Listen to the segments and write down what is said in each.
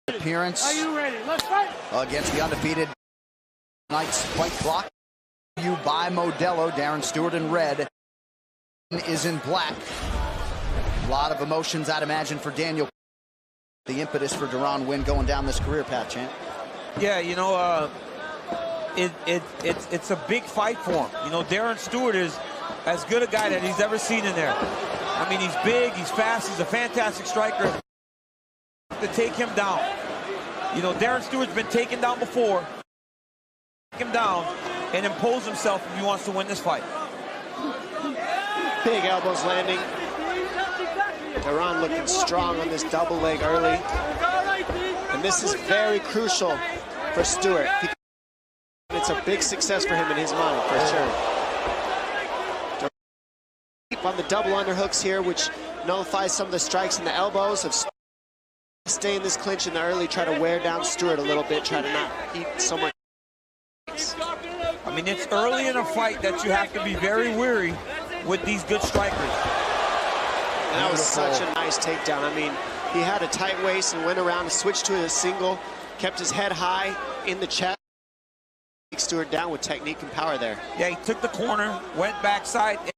appearance. Are you ready? Let's fight. Against the undefeated Knights fight clock. You by Modelo, Darren Stewart in red is in black. A lot of emotions, I'd imagine, for Daniel. The impetus for Deron Winn going down this career path, champ. Yeah, you know, it's a big fight for him. You know, Darren Stewart is as good a guy that he's ever seen in there. I mean, he's big, he's fast, he's a fantastic striker. To take him down. You know, Darren Stewart's been taken down before. Take him down and impose himself if he wants to win this fight. Big elbows landing. Deron looking strong on this double leg early. And this is very crucial for Stewart. It's a big success for him in his mind, for sure. Deep on the double underhooks here, which nullifies some of the strikes and the elbows of stay in this clinch in the early, try to wear down Stewart a little bit, try to not eat so much. I mean, it's early in a fight that you have to be very wary with these good strikers. And that was such a nice takedown. I mean, he had a tight waist and went around and switched to a single, kept his head high in the chest. Stewart down with technique and power there. Yeah, he took the corner, went backside, and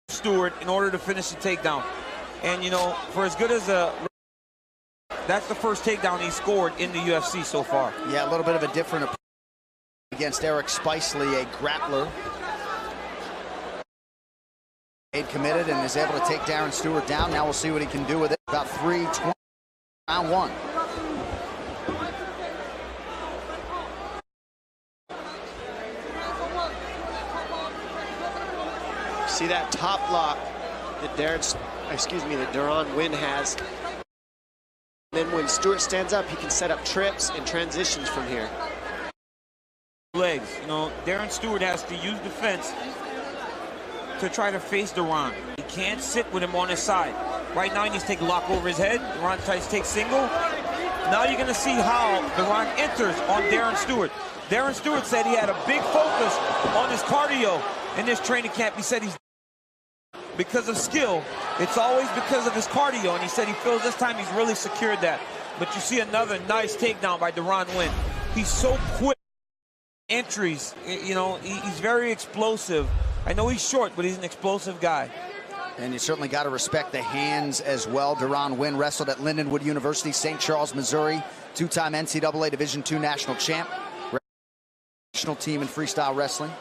Stewart in order to finish the takedown. And, you know, for as good as a... That's the first takedown he scored in the UFC so far. Yeah, a little bit of a different approach against Eric Spicely, a grappler. Committed and is able to take Darren Stewart down. Now we'll see what he can do with it. About 3:20, round one. See that top lock that Deron Winn has. And then when Stewart stands up, he can set up trips and transitions from here. Legs, you know, Darren Stewart has to use defense to try to face Deron. He can't sit with him on his side. Right now he needs to take a lock over his head. Deron tries to take single. Now you're gonna see how Deron enters on Darren Stewart. Darren Stewart said he had a big focus on his cardio in this training camp. He said he's because of skill, it's always because of his cardio, and he said he feels this time he's really secured that. But you see another nice takedown by Deron Winn. He's so quick. Entries, you know, he's very explosive. I know he's short, but he's an explosive guy. And you certainly got to respect the hands as well. Deron Winn wrestled at Lindenwood University, St. Charles, Missouri. Two-time NCAA Division II national champ. National team in freestyle wrestling.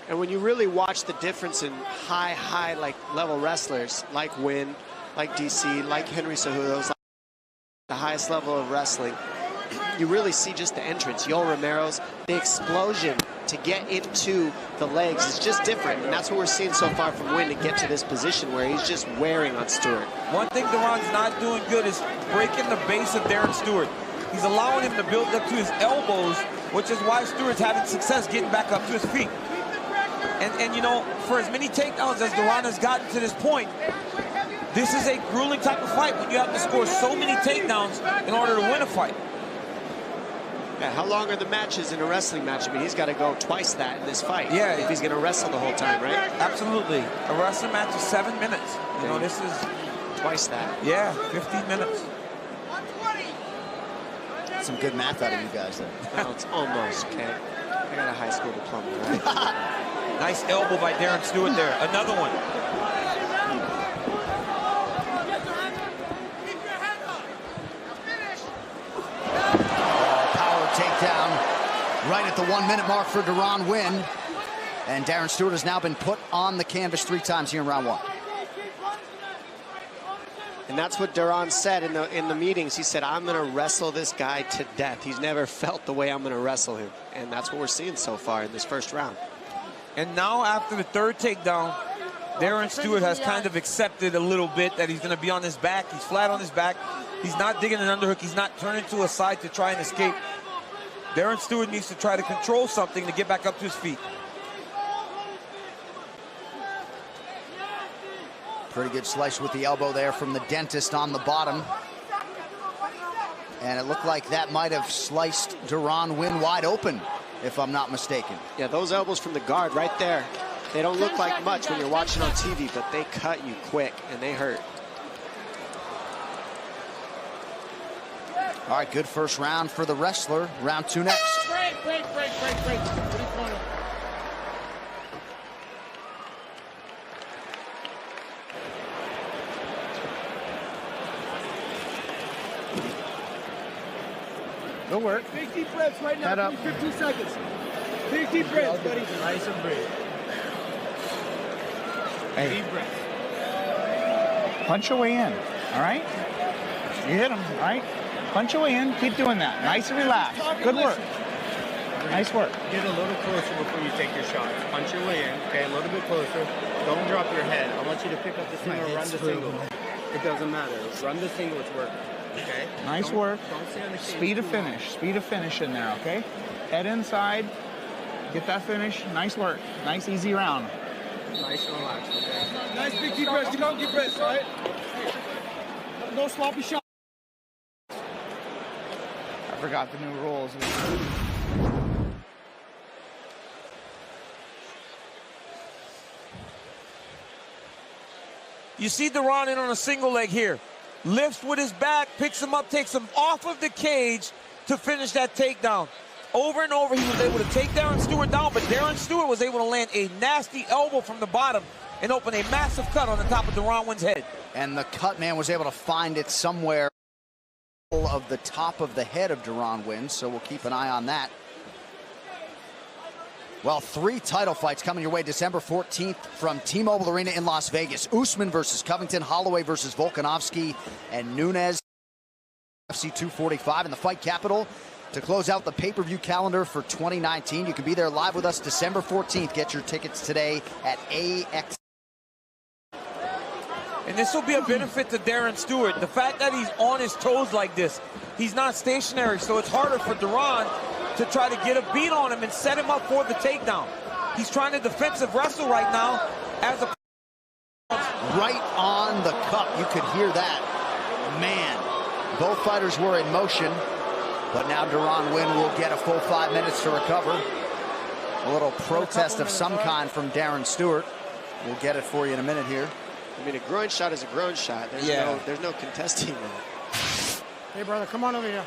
And when you really watch the difference in high level wrestlers like Winn, like DC, like Henry Cejudo's, like the highest level of wrestling, you really see just the entrance. Yoel Romero's, the explosion to get into the legs is just different. And that's what we're seeing so far from Winn to get to this position where he's just wearing on Stewart. One thing Deron's not doing good is breaking the base of Darren Stewart. He's allowing him to build up to his elbows, which is why Stewart's having success getting back up to his feet. And you know, for as many takedowns as Deron has gotten to this point, this is a grueling type of fight when you have to score so many takedowns in order to win a fight. Yeah, how long are the matches in a wrestling match? I mean, he's got to go twice that in this fight. Yeah, if he's going to wrestle the whole time, right? Absolutely. A wrestling match is 7 minutes. You know, this is twice that. Yeah, 15 minutes. Some good math out of you guys there. No, it's almost, okay? I got a high school diploma, right? Nice elbow by Darren Stewart there. Another one. Takedown right at the 1 minute mark for Deron Winn. And Darren Stewart has now been put on the canvas 3 times here in round one. And that's what Deron said in the meetings. He said, I'm going to wrestle this guy to death. He's never felt the way I'm going to wrestle him. And that's what we're seeing so far in this first round. And now after the third takedown, Darren Stewart has kind of accepted a little bit that he's going to be on his back. He's flat on his back. He's not digging an underhook. He's not turning to a side to try and escape. Darren Stewart needs to try to control something to get back up to his feet. Pretty good slice with the elbow there from the dentist on the bottom. And it looked like that might have sliced Deron Winn wide open, if I'm not mistaken. Yeah, those elbows from the guard right there, they don't look like much when you're watching on TV, but they cut you quick and they hurt. All right, good first round for the wrestler. Round 2 next. Break. Good work. Big deep breaths right now. Head up. 15 seconds. Big deep breaths, buddy. Nice and breathe. Hey. Deep breaths. Punch your way in, all right? You hit him, all right? Punch your way in. Keep doing that. Nice and relaxed. Good work. Nice work. Get a little closer before you take your shot. Punch your way in, okay? A little bit closer. Don't drop your head. I want you to pick up the single, run the single. It doesn't matter. Run the single, it's working, okay? Nice work. Don't stay on the cage. Speed of finish. Speed of finish in there, okay? Head inside. Get that finish. Nice work. Nice, easy round. Nice and relaxed, okay? Nice big deep breaths. Keep on deep breaths, all right? No sloppy shot. I forgot the new rules. You see Deren in on a single leg here. Lifts with his back, picks him up, takes him off of the cage to finish that takedown. Over and over, he was able to take Darren Stewart down, but Darren Stewart was able to land a nasty elbow from the bottom and open a massive cut on the top of Deren Winn's head. And the cut man was able to find it somewhere of the top of the head of Deren Winn, so we'll keep an eye on that. Well, 3 title fights coming your way December 14th from T-Mobile Arena in Las Vegas. Usman versus Covington, Holloway versus Volkanovski, and Nunes UFC 245 in the fight capital to close out the pay-per-view calendar for 2019. You can be there live with us December 14th. Get your tickets today at AX. And this will be a benefit to Darren Stewart. The fact that he's on his toes like this, he's not stationary, so it's harder for Deren to try to get a beat on him and set him up for the takedown. He's trying to defensive wrestle right now as a... Right on the cup, you could hear that. Man, both fighters were in motion, but now Deren Winn will get a full 5 minutes to recover. A little protest of some kind from Darren Stewart. We'll get it for you in a minute here. I mean, a groin shot is a groin shot. There's no contesting that. Hey, brother, come on over here.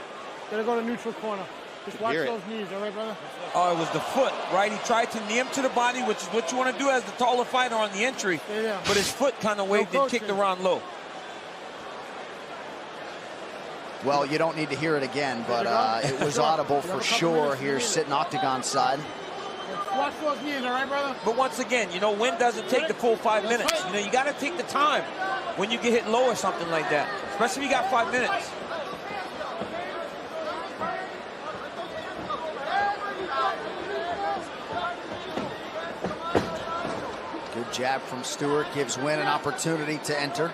Gotta go to neutral corner. Just watch those knees, all right, brother? Oh, it was the foot, right? He tried to knee him to the body, which is what you want to do as the taller fighter on the entry. Yeah. But his foot kind of waved and kicked Deren low. Well, you don't need to hear it again, but it was audible for sure here sitting octagon side. Watch those knees, all right, brother? But once again, you know, Winn doesn't take the full 5 minutes. You know, you got to take the time when you get hit low or something like that, especially if you got 5 minutes. Good jab from Stewart gives Winn an opportunity to enter.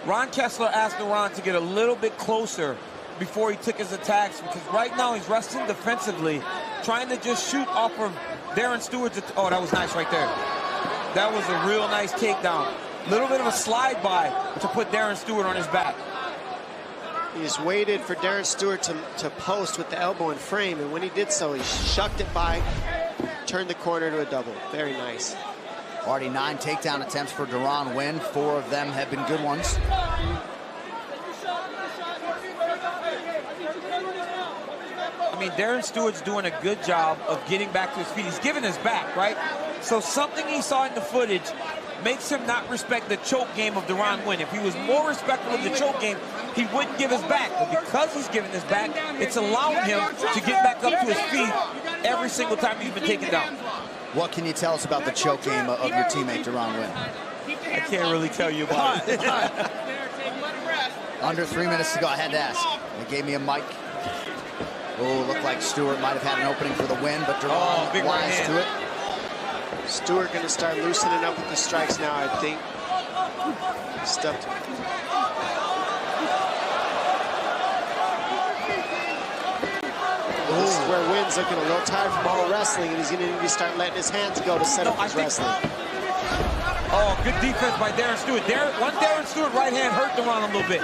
Ron Kessler asked Deren to get a little bit closer before he took his attacks, because right now he's resting defensively, trying to just shoot off of Darren Stewart's... Oh, that was nice right there. That was a real nice takedown. Little bit of a slide by to put Darren Stewart on his back. He just waited for Darren Stewart to post with the elbow in frame, and when he did so, he shucked it by, turned the corner to a double. Very nice. Already 9 takedown attempts for Deren Winn. 4 of them have been good ones. I mean, Darren Stewart's doing a good job of getting back to his feet. He's giving his back, right? So something he saw in the footage makes him not respect the choke game of Deren Winn. If he was more respectful of the choke game, he wouldn't give his back. But because he's giving his back, it's allowing him to get back up to his feet every single time he's been taken down. What can you tell us about the choke game of your teammate, Deren Winn? I can't really tell you about it. Under 3 minutes to go, I had to ask. They gave me a mic. Oh, looked like Stewart might have had an opening for the win, but Deren wise to it. Stewart going to start loosening up with the strikes now, I think. Stepped. This is where Winn's looking a little tired from all the wrestling, and he's going to need to start letting his hands go to set up his wrestling. Oh, good defense by Darren Stewart. One Darren Stewart right hand hurt Deren a little bit.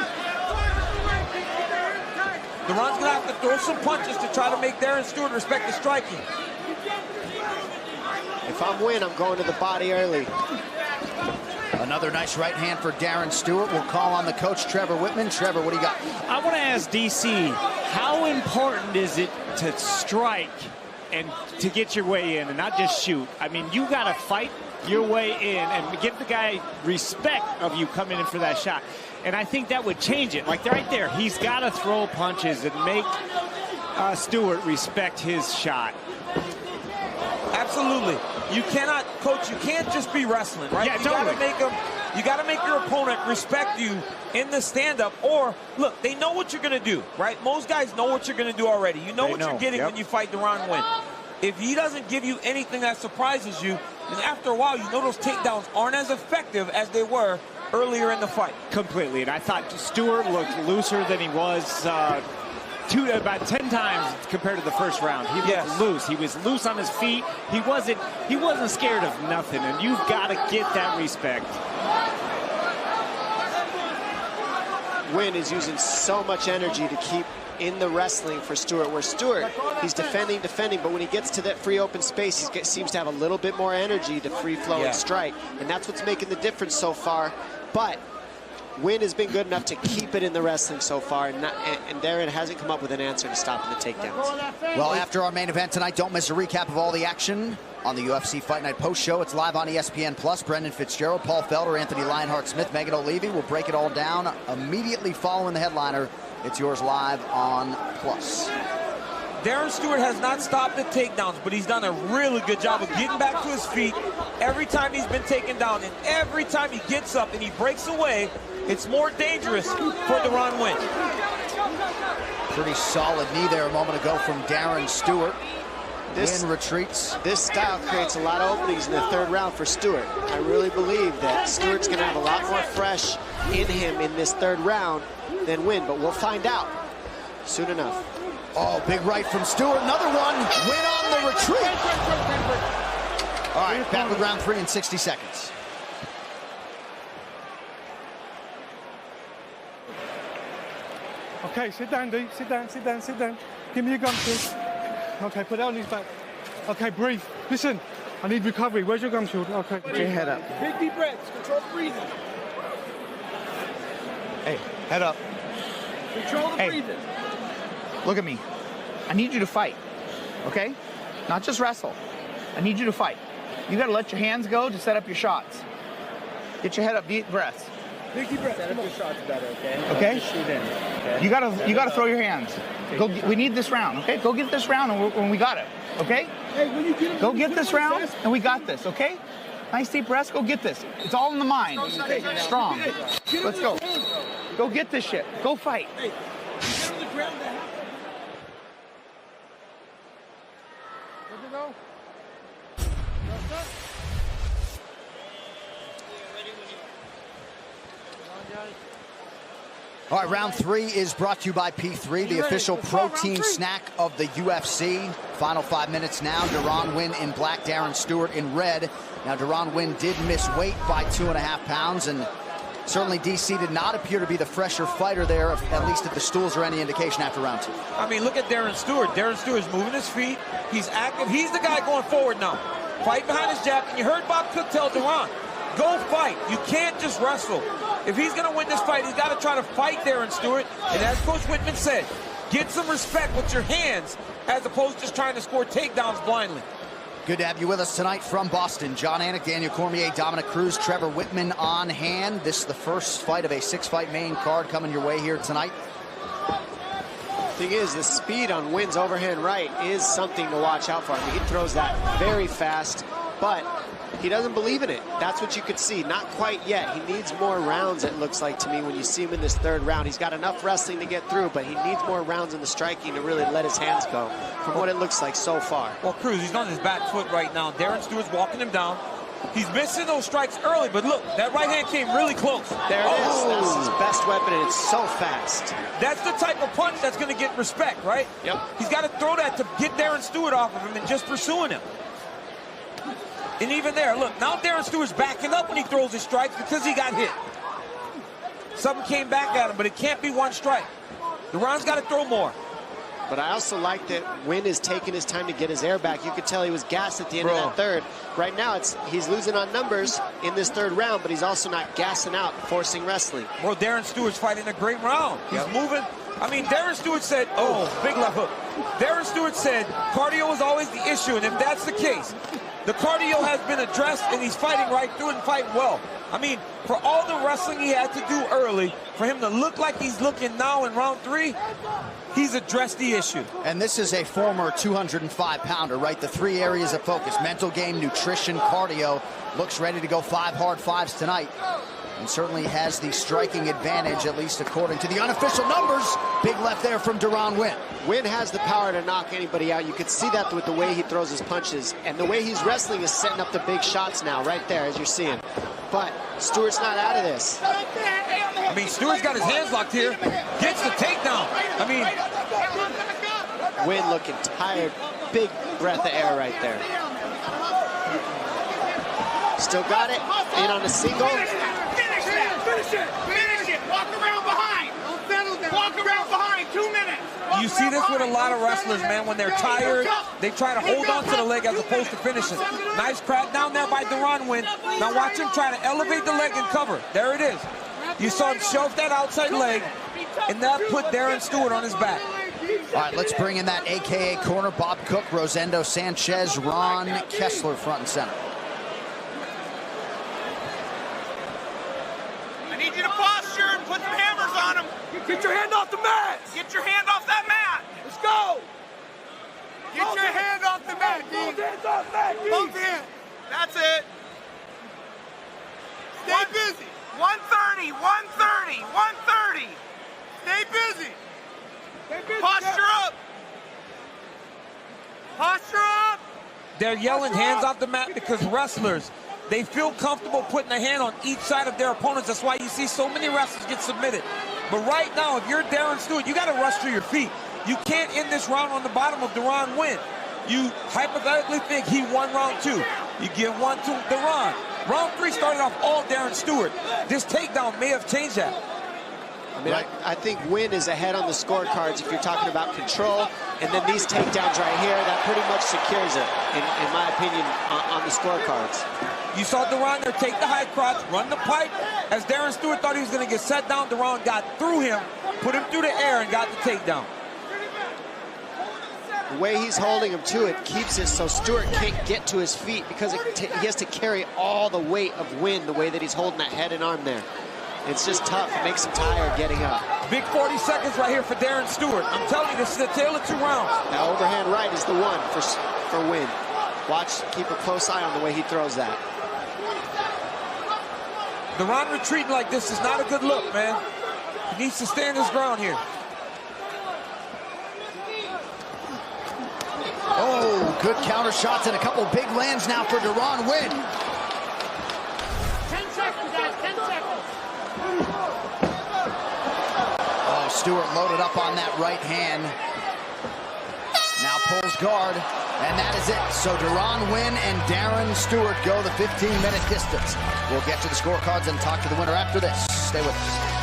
Deron's going to have to throw some punches to try to make Darren Stewart respect the striking. If I'm Winn, I'm going to the body early. Another nice right hand for Darren Stewart. We'll call on the coach, Trevor Whitman. Trevor, what do you got? I want to ask DC, how important is it to strike and to get your way in and not just shoot? I mean, you got to fight your way in and give the guy respect of you coming in for that shot. And I think that would change it. Like right there, he's got to throw punches and make Stewart respect his shot. Absolutely. You cannot, coach, you can't just be wrestling, right? Yeah, you totally. gotta make your opponent respect you in the stand-up, or look, they know what you're gonna do, right? Most guys know what you're gonna do already. You know what you're getting when you fight Deron Winn. If he doesn't give you anything that surprises you, then after a while, you know those takedowns aren't as effective as they were earlier in the fight. Completely. And I thought Stewart looked looser than he was about 10 times compared to the first round. He looked loose. He was loose on his feet. He wasn't scared of nothing, and you've got to get that respect. Winn is using so much energy to keep in the wrestling for Stewart, where Stewart, he's defending, but when he gets to that free open space, he seems to have a little bit more energy to free flow and strike, and that's what's making the difference so far. But Winn has been good enough to keep it in the wrestling so far, and Darren hasn't come up with an answer to stopping the takedowns. Well, after our main event tonight, don't miss a recap of all the action on the UFC Fight Night post show. It's live on ESPN+. Brendan Fitzgerald, Paul Felder, Anthony Lionheart-Smith, Megan O'Leary will break it all down immediately following the headliner. It's yours live on Plus. Darren Stewart has not stopped the takedowns, but he's done a really good job of getting back to his feet every time he's been taken down. And every time he gets up and he breaks away, it's more dangerous for Deron Winn. Pretty solid knee there a moment ago from Darren Stewart. Winn retreats. This style creates a lot of openings in the third round for Stewart. I really believe that Stewart's going to have a lot more fresh in him in this third round than Winn, but we'll find out soon enough. Oh, big right from Stewart. Another one. Winn on the retreat. All right, back with round 3 in 60 seconds. Okay, sit down, dude. Sit down, sit down, sit down. Give me your gum shield. Okay, put it on his back. Okay, breathe. Listen, I need recovery. Where's your gum shield? Okay. Put your head up. Big deep breaths. Control breathing. Hey, head up. Control the breathing. Look at me. I need you to fight, okay? Not just wrestle. I need you to fight. You got to let your hands go to set up your shots. Get your head up, deep breaths. Big deep breaths. Set up your shots better, okay? Okay. Just shoot in. Okay? You gotta throw your hands. Go. We need this round, okay? Go get this round, and we got it, okay? Hey, when you get Go get this round, and we got this, okay? Nice deep breaths. Go get this. It's all in the mind. Strong. Let's go. Go get this shit. Go fight. Hey, you get on the ground to happen. Good to go. All right, round 3 is brought to you by P3, the official protein snack of the UFC. Final 5 minutes now. Deron Winn in black, Darren Stewart in red. Now, Deron Winn did miss weight by 2.5 pounds, and certainly DC did not appear to be the fresher fighter there, at least if the stools are any indication after round 2. I mean, look at Darren Stewart. Darren Stewart's moving his feet. He's active. He's the guy going forward now. Fight behind his jab. And you heard Bob Cook tell Deron, go fight. You can't just wrestle. If he's going to win this fight, he's got to try to fight Darren Stewart. And as Coach Whitman said, get some respect with your hands as opposed to just trying to score takedowns blindly. Good to have you with us tonight from Boston. John Anik, Daniel Cormier, Dominic Cruz, Trevor Whitman on hand. This is the first fight of a 6-fight main card coming your way here tonight. Thing is, the speed on Winn's overhand right is something to watch out for. I mean, he throws that very fast, but he doesn't believe in it. That's what you could see. Not quite yet. He needs more rounds, it looks like to me, when you see him in this third round. He's got enough wrestling to get through, but he needs more rounds in the striking to really let his hands go, from what it looks like so far. Well, Cruz, he's on his back foot right now. Darren Stewart's walking him down. He's missing those strikes early, but look, that right hand came really close. There it is. That's his best weapon, and it's so fast. That's the type of punch that's going to get respect, right? Yep. He's got to throw that to get Darren Stewart off of him and just pursuing him. And even there, look, now Darren Stewart's backing up when he throws his strikes because he got hit. Something came back at him, but it can't be one strike. Deron's got to throw more. But I also like that Wynn is taking his time to get his air back. You could tell he was gassed at the end of that third. Right now, he's losing on numbers in this third round, but he's also not gassing out, forcing wrestling. Bro, Darren Stewart's fighting a great round. He's moving. I mean, Darren Stewart said, oh, big left hook. Darren Stewart said cardio is always the issue, and if that's the case, the cardio has been addressed, and he's fighting right through it and fighting well. I mean, for all the wrestling he had to do early, for him to look like he's looking now in round 3, he's addressed the issue. And this is a former 205-pounder, right? The 3 areas of focus: mental game, nutrition, cardio. Looks ready to go 5 hard 5s tonight. And certainly has the striking advantage, at least according to the unofficial numbers. Big left there from Deron Wynn. Wynn has the power to knock anybody out. You can see that with the way he throws his punches. And the way he's wrestling is setting up the big shots now, right there, as you're seeing. But Stewart's not out of this. I mean, Stewart's got his hands locked here. Gets the takedown. I mean, Wynn looking tired. Big breath of air right there. Still got it. In on the single. Finish it. Walk around behind. Don't settle down. Walk around behind. 2 minutes. you see this with a lot of wrestlers, man. When they're tired, they try to hold on to the leg as opposed to finishing. Nice crack down there by Deron Wynn. Now watch him try to elevate the leg and cover. There it is. You saw him shove that outside leg, and that put Darren Stewart on his back. All right, let's bring in that AKA corner. Bob Cook, Rosendo Sanchez, Ron Kessler front and center. I need you to posture and put some hammers on him. Get your hand off the mat. Get your hand off that mat. Let's go. Get your hand off the mat, Both hands off the mat, Both hands. That's it. Stay busy. 130, 130, 130. Stay busy. Posture up. Posture up. They're yelling hands off the mat because wrestlers, they feel comfortable putting a hand on each side of their opponents. That's why you see so many wrestlers get submitted. But right now, if you're Darren Stewart, you got to rush to your feet. You can't end this round on the bottom of Deron Wynn. You hypothetically think he won round 2. You give one to Deron. Round 3 started off all Darren Stewart. This takedown may have changed that. I mean, I think Wynn is ahead on the scorecards if you're talking about control. And then these takedowns right here, that pretty much secures it, in my opinion, on the scorecards. You saw Deron there take the high crotch, run the pipe. As Darren Stewart thought he was going to get set down, Deron got through him, put him through the air, and got the takedown. The way he's holding him to it keeps it so Stewart can't get to his feet because he has to carry all the weight of Wynn the way that he's holding that head and arm there. It's just tough. It makes him tired getting up. Big 40 seconds right here for Darren Stewart. I'm telling you, this is the tale of 2 rounds. That overhand right is the one for Wynn. Watch, keep a close eye on the way he throws that. Deron retreating like this is not a good look, man. He needs to stand his ground here. Oh, good counter shots and a couple big lands now for Deron Wynn. 10 seconds, guys, 10 seconds. Oh, Stewart loaded up on that right hand. Now pulls guard, and that is it. So Deron Wynn and Darren Stewart go the 15-minute distance. We'll get to the scorecards and talk to the winner after this. Stay with us.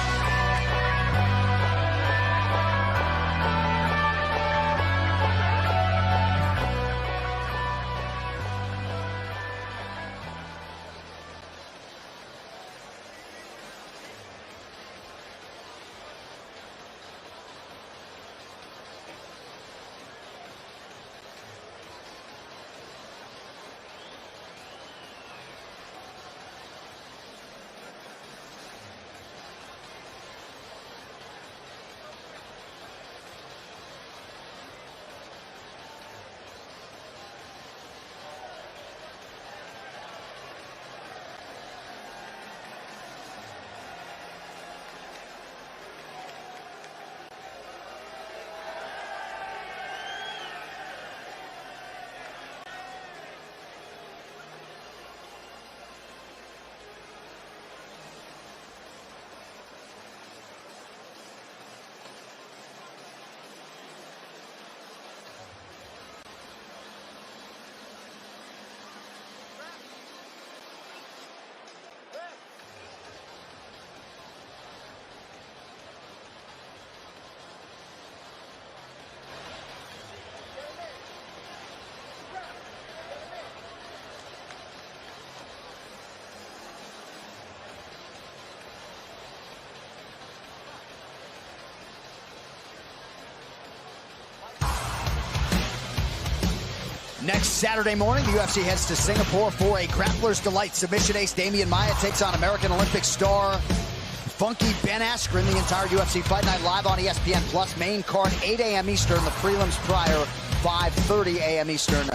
Next Saturday morning, the UFC heads to Singapore for a Grappler's Delight. Submission ace Damian Maia takes on American Olympic star Funky Ben Askren. The entire UFC Fight Night live on ESPN Plus. Main card 8 a.m. Eastern. The prelims prior 5:30 a.m. Eastern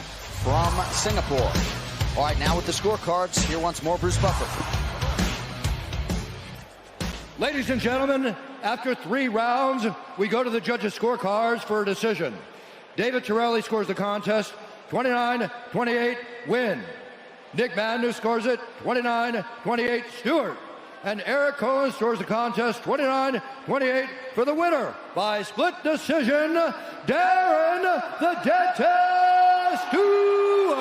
from Singapore. All right, now with the scorecards, here once more Bruce Buffer. Ladies and gentlemen, after 3 rounds, we go to the judges' scorecards for a decision. David Torelli scores the contest 29-28 win. Nick Mandu scores it 29-28 Stewart. And Eric Cohen scores the contest 29-28 for the winner by split decision, Darren the Dentist Stewart.